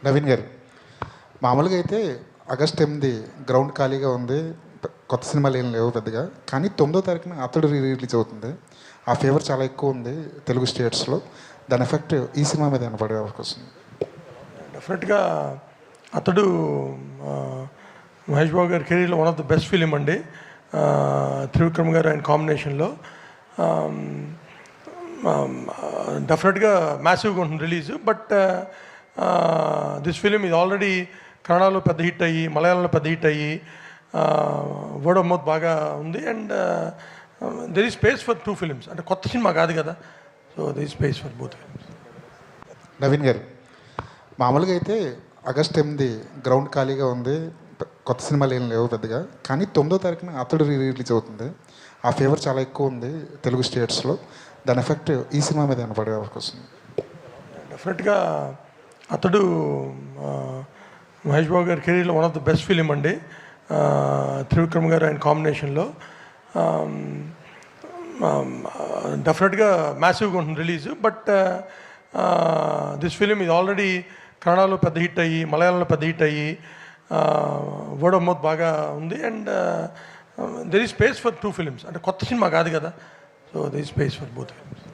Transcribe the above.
నవీన్ గారు, మామూలుగా అయితే ఆగస్ట్ 8 గ్రౌండ్ ఖాళీగా ఉంది. కొత్త సినిమాలు ఏం లేవు పెద్దగా. కానీ 9వ తారీఖున అతడు రిలీజ్ అవుతుంది. ఆ ఫేవర్ చాలా ఎక్కువ ఉంది తెలుగు స్టేట్స్లో. దాని ఎఫెక్ట్ ఈ సినిమా మీద ఏమైనా పడే అవకాశం ఉంది? డెఫినెట్గా అతడు మహేష్ బాబు గారి కెరీర్లో one of the best film అండి. త్రివిక్రమ్ గారు ఆయన కాంబినేషన్లో డెఫినెట్గా మ్యాసివ్గా ఉంటుంది రిలీజ్. బట్ దిస్ ఫిలిం ఇది ఆల్రెడీ కన్నడలో పెద్ద హిట్ అయ్యి, మలయాళంలో పెద్ద హిట్ అయ్యి, వర్డ్ ఆఫ్ మౌత్ బాగా ఉంది. And there is space for 2 films. అంటే కొత్త సినిమా కాదు కదా, so there is space for both films. Naveen గారు, మామూలుగా అయితే ఆగస్ట్ 8 గ్రౌండ్ ఖాళీగా ఉంది. కొత్త సినిమాలు ఏం లేవు పెద్దగా. కానీ 9వ తారీఖున అతడు రిలీజ్ అవుతుంది. ఆ ఫేవర్ చాలా ఎక్కువ ఉంది తెలుగు స్టేట్స్లో. దాని ఎఫెక్ట్ ఈ సినిమా మీద ఏమైనా పడే అవకాశం ఉంది? డెఫినెట్గా అతడు మహేష్ బాబు గారి కెరీర్లో one of the best film అండి. త్రివిక్రమ్ గారు ఆయన కాంబినేషన్లో డెఫినెట్గా మ్యాసివ్గా ఉంటుంది రిలీజ్. బట్ దిస్ ఫిలిం ఇది ఆల్రెడీ కన్నడలో పెద్ద హిట్ అయ్యి, మలయాళంలో పెద్ద హిట్ అయ్యి, వర్డ్ ఆఫ్ మౌత్ బాగా ఉంది. And there is space for 2 films. అంటే కొత్త సినిమా కాదు కదా, so there is space for both films.